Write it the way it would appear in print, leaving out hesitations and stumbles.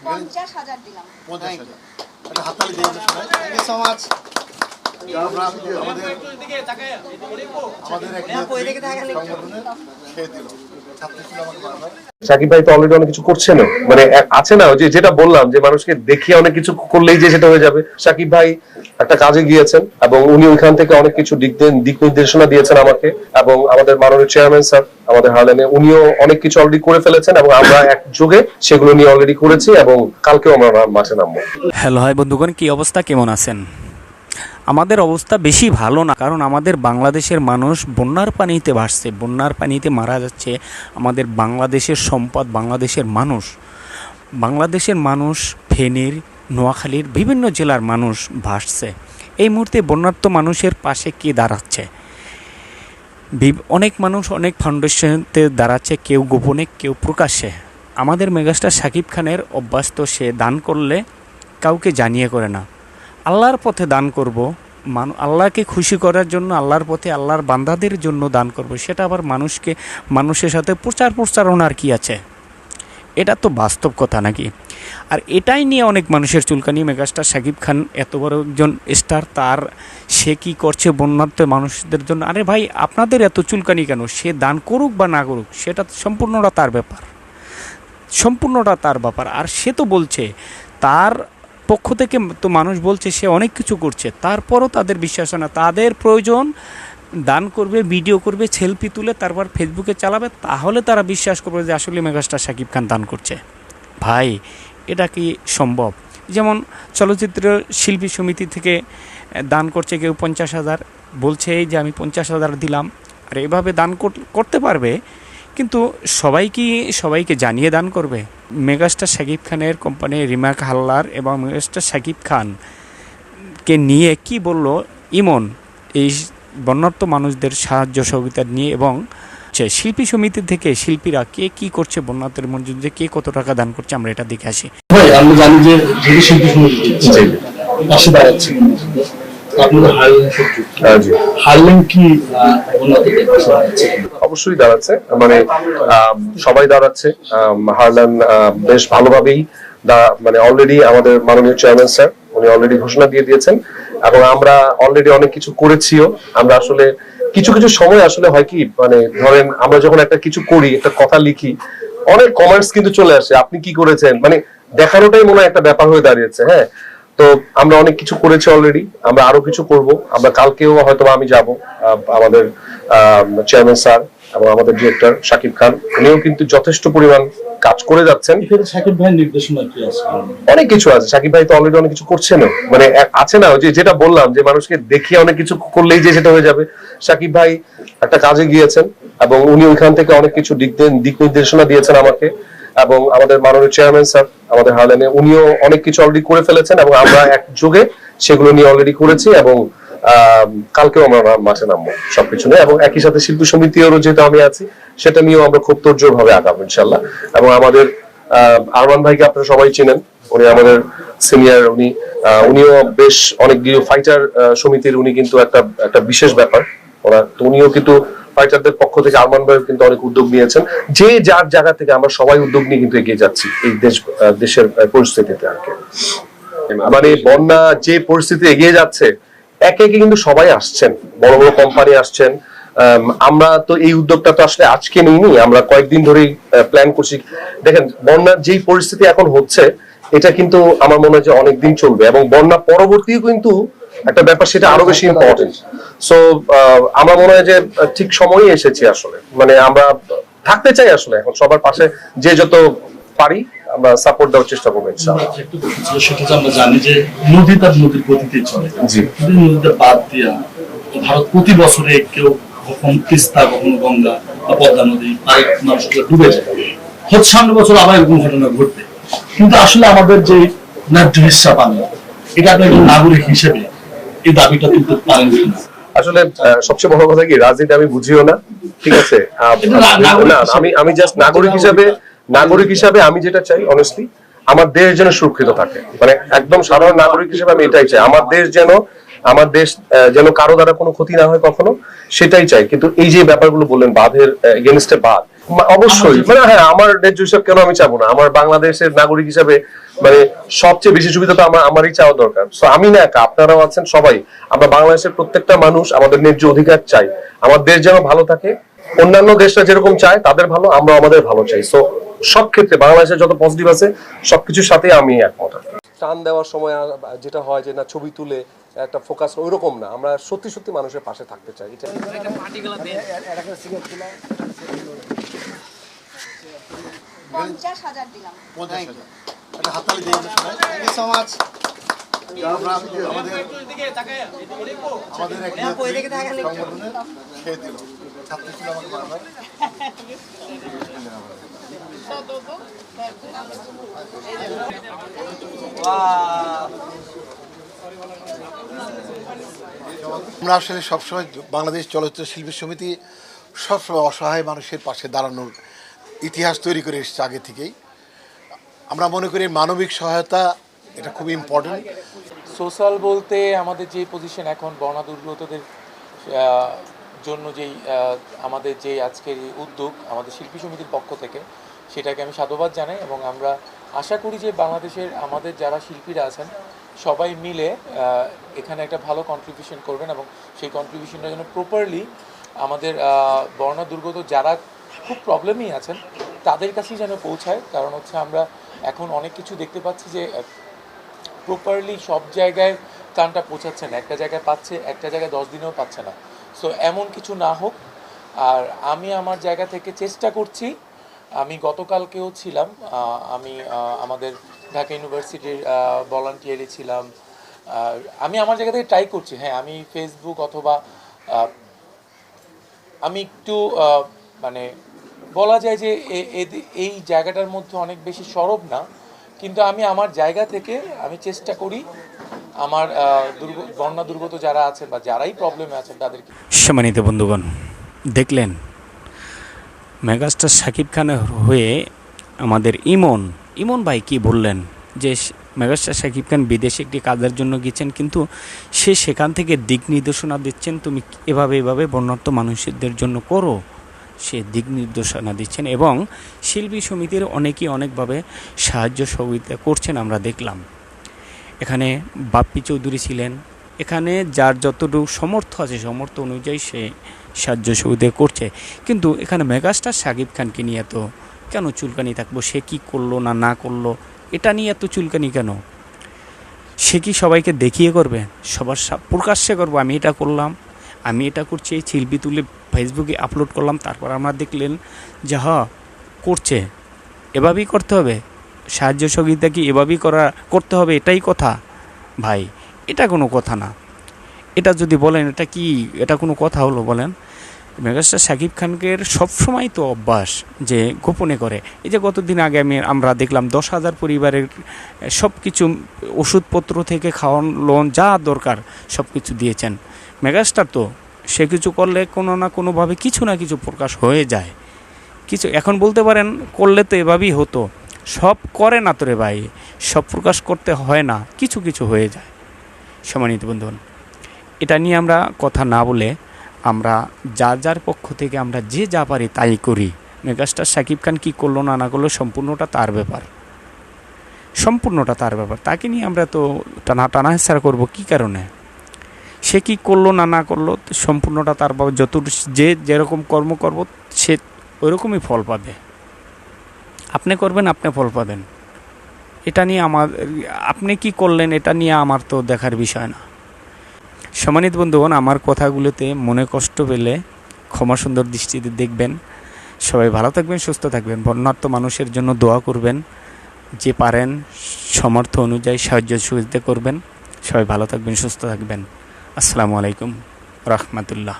50,000 দিলাম। 50,000 একটা হাততালি দিয়ে দিন সবাই। Thank you so much. আমরা আমাদের শাকিব ভাই তো অলরেডি অনেক কিছু করছেন, মানে আছে না যে যেটা বললাম যে মানুষকে দেখিয়ে অনেক কিছু করলেই যে সেটা হয়ে যাবে। শাকিব ভাই একটা কাজে গিয়েছেন এবং উনি ওইখান থেকে অনেক কিছু দিক নির্দেশনা দিয়েছেন আমাকে, এবং আমাদের মাননীয় চেয়ারম্যান স্যার আমাদের হারলেনে উনিও অনেক কিছু অলরেডি করে ফেলেছেন এবং আমরা একযোগে সেগুলো নিয়ে অলরেডি করেছি এবং কালকেও আমরা মাঠে নামবো। হ্যালো হাই বন্ধুগণ, কি অবস্থা, কেমন আছেন? আমাদের অবস্থা বেশি ভালো না, কারণ আমাদের বাংলাদেশের মানুষ বন্যার পানিতে ভাসছে, বন্যার পানিতে মারা যাচ্ছে। আমাদের বাংলাদেশের সম্পদ বাংলাদেশের মানুষ ফেনীর, নোয়াখালীর বিভিন্ন জেলার মানুষ ভাসছে। এই মুহূর্তে বন্যার্ত মানুষের পাশে কে দাঁড়াচ্ছে? অনেক মানুষ অনেক ফাউন্ডেশনতে দাঁড়াচ্ছে, কেউ গোপনে কেউ প্রকাশ্যে। আমাদের মেগাস্টার শাকিব খানের অভ্যাস তো সে দান করলে কাউকে জানিয়ে করে না, আল্লাহর পথে দান করব, আল্লাহকে খুশি করার জন্য, আল্লাহর পথে আল্লাহর বান্দাদের জন্য দান করব। সেটা আবার মানুষের সাথে প্রচারণার কি আছে? এটা তো বাস্তব কথা নাকি? আর এটাই নিয়ে অনেক মানুষের চুলকানি। মেগাস্টার শাকিব খান এত বড় একজন স্টার, সে কি করছে বন্যার্ত মানুষদের জন্য? আরে ভাই, আপনাদের এত চুলকানি কেন? সে দান করুক বা না করুক, সেটা সম্পূর্ণটা তার ব্যাপার। আর সে তো বলছে, তার পক্ষ থেকে তো মানুষ বলছে সে অনেক কিছু করছে, তারপরও তাদের বিশ্বাস হয় না। তাদের প্রয়োজন দান করবে, ভিডিও করবে, সেলফি তুলে তারপর ফেসবুকে চালাবে, তাহলে তারা বিশ্বাস করবে যে আসলে মেগাস্টার শাকিব খান দান করছে। ভাই, এটা কি সম্ভব? যেমন চলচ্চিত্র শিল্পী সমিতি থেকে দান করছে কেউ 50,000, বলছে এই যে আমি 50,000 দিলাম। আর এভাবে দান করতে পারবে, কিন্তু সবাইকে জানিয়ে দান করবে? মেগাস্টার শাকিব খানের কোম্পানি রিমাক হালদার এবং মেগাস্টার শাকিব খানকে নিয়ে কি বলল ইমন এই বন্যার্ত মানুষদের সাহায্য সহযোগিতা নিয়ে, এবং শিল্পী সমিতি থেকে শিল্পীরা কে কি করছে বন্যার্তের মধ্যে, কে কত টাকা দান করছে, আমরা এটা দেখে আসি। ভাই, আমরা জানি যে শিল্পী সমিতি পাশে দাঁড়াচ্ছে, অবশ্যই দাঁড়াচ্ছে, মানে সবাই দাঁড়াচ্ছে। হারলান বেশ ভালোভাবেই মানে অলরেডি আমাদের মাননীয় চেয়ারম্যান স্যার উনি অলরেডি ঘোষণা দিয়ে দিয়েছেন, এবং আমরা অলরেডি অনেক কিছু করেছিও। আমরা আসলে কিছু সময় আসলে হয় কি, মানে ধরেন আমরা যখন একটা কিছু করি, একটা কথা লিখি, অনেক কমেন্টস কিন্তু চলে আসে, আপনি কি করেছেন, মানে দেখানোটাই মনে হয় একটা ব্যাপার হয়ে দাঁড়িয়েছে। হ্যাঁ, তো আমরা অনেক কিছু করেছি অলরেডি, আমরা আরো কিছু করব। আমরা কালকেও হয়তো আমি যাব, আমাদের চেয়ারম্যান স্যার এবং আমাদের ডিরেক্টর শাকিব খান উনিও কিন্তু যথেষ্ট পরিমাণ কাজ করে যাচ্ছেন। শাকিব ভাইয়ের নির্দেশনা কি আছে? অনেক কিছু আছে, শাকিব ভাই তো অলরেডি অনেক কিছু করছেন, মানে আছে না যে যেটা বললাম যে মানুষকে দেখিয়ে অনেক কিছু করলেই যে সেটা হয়ে যাবে। শাকিব ভাই একটা কাজে গিয়েছেন এবং উনি ওইখান থেকে অনেক কিছু দিক নির্দেশনা দিয়েছেন আমাকে, এবং আমাদের মাননীয় চেয়ারম্যান স্যার আমাদের হারলেনে উনিও অনেক কিছু অলরেডি করে ফেলেছেন এবং আমরা একযোগে সেগুলো নিয়ে অলরেডি করেছি, এবং কালকেও আমরা মাঠে নামবো সবকিছু নিয়ে। এবং একই সাথে শিল্পী সমিতিরও যেটা আমি আছি সেটা নিয়েও আমরা খুব তোড়জোড় ভাবে আগাবো ইনশাল্লাহ। এবং আমাদের আরমান ভাইকে আপনারা সবাই চিনেন, উনি আমাদের সিনিয়র, উনিও বেশ অনেকগুলো ফাইটার সমিতির উনি কিন্তু একটা বিশেষ ব্যাপার ওরা, তো উনিও কিন্তু ফাইটারদের পক্ষ থেকে আরমান ভাই কিন্তু অনেক উদ্যোগ নিয়েছেন। যে যার জায়গা থেকে আমরা সবাই উদ্যোগ নিয়ে কিন্তু এগিয়ে যাচ্ছি এই দেশের পরিস্থিতিতে। আর কি মানে বন্যা যে পরিস্থিতি এগিয়ে যাচ্ছে, একে একে কিন্তু সবাই আসছেন, বড় বড় কোম্পানি আসছেন। আমরা তো এই উদ্যোগটা তো আসলে আজকে নিইনি, আমরা কয়েকদিন ধরেই প্ল্যান করছি। দেখেন, বন্যার যেই পরিস্থিতি এখন হচ্ছে, এটা কিন্তু আমার মনে হয় যে অনেকদিন চলবে, এবং বন্যা পরবর্তীও কিন্তু একটা ব্যাপার, সেটা আরো বেশি ইম্পর্টেন্ট। সো আমার মনে হয় যে ঠিক সময়ই এসেছি আসলে, মানে আমরা থাকতে চাই আসলে এখন সবার পাশে, যে যত পারি আমরা সাপোর্ট দেওয়ার চেষ্টা করবো ইনশাআল্লাহ। সেটা আমরা জানি যে নদী তার নদীর গতিতে চলে, নদীতে বাদ দিয়া ভারত প্রতি বছরে কেউ কখন তিস্তা, কখনো গঙ্গা বা পদ্মা নদী মানুষকে ডুবে যায়, হচ্ছে সামনের বছর আবার এরকম ঘটনা ঘটবে। কিন্তু আসলে আমাদের যে ন্যায্য হিস্সা পানি, এটা আপনি একজন নাগরিক হিসেবে এই দাবিটা তুলতে পারেন কিনা? আসলে সবচেয়ে বড় কথা কি, রাজনীতি আমি বুঝিও না, ঠিক আছে? আমি জাস্ট নাগরিক হিসাবে আমি যেটা চাই, অনেস্টলি আমার দেশ যেন সুরক্ষিত থাকে, মানে একদম সাধারণ নাগরিক হিসেবে আমি এটাই চাই। আমার দেশ যেন কারো দ্বারা কোনো ক্ষতি না হয় কখনো, সেটাই চাই। কিন্তু এই যে ব্যাপারগুলো বললেন, বাঁধের এগেইনস্টে বাঁধ, অবশ্যই, মানে হ্যাঁ, আমার ন্যায্য হিসাব কেন আমি চাবো না? আমার বাংলাদেশের নাগরিক হিসাবে মানে সবচেয়ে বেশি সুবিধা তো আমারই চাওয়া দরকার। সো আমি না একা, আপনারাও আছেন, সবাই আমরা বাংলাদেশের প্রত্যেকটা মানুষ আমাদের ন্যায্য অধিকার চাই। আমার দেশ যেন ভালো থাকে, অন্যান্য দেশটা যেরকম চায় তাদের ভালো, আমরা আমাদের ভালো চাই। সো সব ক্ষেত্রে বাংলাদেশের যত পজিটিভ আছে সবকিছুর সাথে আমি একমত। টান দেওয়ার সময় যেটা হয় যে না ছবি তুলে একটা ফোকাস, ওইরকম না, আমরা সত্যি সত্যি মানুষের পাশে থাকতে চাই। এটা 50,000 দিলাম। 50,000 একটা হাততালি দিয়ে দিন সবাই। Thank you so much. আমরা আমাদের এক সংগঠনে খেয়ে দিল ছাত্র ছিল আমাকে বারবার। আমরা আসলে সবসময় বাংলাদেশ চলচ্চিত্র শিল্পী সমিতি সবসময় অসহায় মানুষের পাশে দাঁড়ানোর ইতিহাস তৈরি করে এসেছে আগে থেকেই। আমরা মনে করি মানবিক সহায়তা এটা খুব ইম্পর্টেন্ট। সোশ্যাল বলতে আমাদের যে পজিশন এখন বন্যা দুর্গতদের জন্য যেই আমাদের যে আজকের এই উদ্যোগ আমাদের শিল্পী সমিতির পক্ষ থেকে, সেটাকে আমি সাধুবাদ জানাই এবং আমরা আশা করি যে বাংলাদেশের আমাদের যারা শিল্পীরা আছেন সবাই মিলে এখানে একটা ভালো কন্ট্রিবিউশন করবেন এবং সেই কন্ট্রিবিউশনটা যেন প্রপারলি আমাদের বন্যা দুর্গত যারা খুব প্রবলেমই আছেন তাদের কাছেই যেন পৌঁছায়। কারণ হচ্ছে আমরা এখন অনেক কিছু দেখতে পাচ্ছি যে প্রপারলি সব জায়গায় ত্রাণটা পৌঁছাচ্ছে না, একটা জায়গায় পাচ্ছে, একটা জায়গায় 10 দিনেও পাচ্ছে না। সো এমন কিছু না হোক। আর আমি আমার জায়গা থেকে চেষ্টা করছি, আমি গতকালকেও ছিলাম, আমি আমাদের ঢাকা ইউনিভার্সিটির ভলান্টিয়ারে ছিলাম। আমি আমার জায়গা থেকে ট্রাই করছি। হ্যাঁ, আমি ফেসবুক অথবা আমি একটু মানে বলা যায় যে এই জায়গাটার মধ্যে অনেক বেশি সরব না, কিন্তু আমি আমার জায়গা থেকে আমি চেষ্টা করি আমার বন্যা দুর্গত যারা আছেন বা যারাই প্রবলেমে আছেন তাদেরকে। সম্মানিত বন্ধুগণ, দেখলেন মেগাস্টার শাকিব খানের হয়ে আমাদের ইমন ভাই কি বললেন, যে মেগাস্টার শাকিব খান বিদেশে একটি কাজের জন্য গিয়েছেন, কিন্তু সে সেখান থেকে দিক নির্দেশনা দিচ্ছেন, তুমি এভাবে বন্যার্ত মানুষদের জন্য করো, সে দিক নির্দেশনা দিচ্ছেন এবং শিল্পী সমিতির অনেকেই অনেকভাবে সাহায্য সহযোগিতা করছেন আমরা দেখলাম। এখানে বাপ্পি চৌধুরী ছিলেন, এখানে যার যতটুকু সমর্থ আছে সমর্থ অনুযায়ী সে সাহায্য সহযোগিতা করছে। কিন্তু এখানে মেগাস্টার শাকিব খানকে নিয়ে তো কেন চুলকানি থাকবো? সে কি করলো না করলো এটা নিয়ে এত চুলকানি কেন? সে কি সবাইকে দেখিয়ে করবে? সবার প্রকাশ্যে করবো আমি এটা করলাম, আমি এটা করছি, এই শিল্পী তুলে ফেসবুকে আপলোড করলাম, তারপর আমরা দেখলেন যে করছে, এভাবেই করতে হবে? সাহায্য সহযোগিতা কি এভাবেই করতে হবে? এটাই কথা ভাই, এটা কোনো কথা না। এটা যদি বলেন এটা কোনো কথা হলো বলেন? মেগাস্টার শাকিব খানকে সবসময় তো অভ্যাস যে গোপনে করে। এই যে গতদিন আগে আমরা দেখলাম 10,000 পরিবারের সব কিছু ওষুধপত্র থেকে খাওয়ান লোন যা দরকার সব কিছু দিয়েছেন মেগাস্টার। তো সে কিছু করলে কোনো না কোনোভাবে কিছু না কিছু প্রকাশ হয়ে যায়। কিছু এখন বলতে পারেন করলে তো এভাবেই হতো, সব করে না তো রে ভাই, সব প্রকাশ করতে হয় না, কিছু কিছু হয়ে যায়। সম্মানিত বন্ধুগণ, এটা নিয়ে আমরা কথা না বলে আমরা যার পক্ষ থেকে আমরা যে যা পারি তাই করি। মেগাস্টার শাকিব খান কী করলো না করলো সম্পূর্ণটা তার ব্যাপার, তাকে নিয়ে আমরা তো টানা হেঁচড়া করবো কী কারণে? সে কি করলো না করলো সম্পূর্ণটা তার বাবা, যে যেরকম কর্ম করব সে ওইরকমই ফল পাবে। আপনি করবেন, আপনি ফল পাবেন। এটা নিয়ে আপনি কি করলেন এটা নিয়ে আমার তো দেখার বিষয় না। সম্মানিত বন্ধুগণ, আমার কথাগুলোতে মনে কষ্ট পেলে ক্ষমা সুন্দর দৃষ্টিতে দেখবেন। সবাই ভালো থাকবেন, সুস্থ থাকবেন, বন্যার্ত মানুষের জন্য দোয়া করবেন, যে পারেন সমর্থ অনুযায়ী সাহায্য সহযোগিতা করবেন। সবাই ভালো থাকবেন, সুস্থ থাকবেন। আসসালামু আলাইকুম রাহমাতুল্লাহ।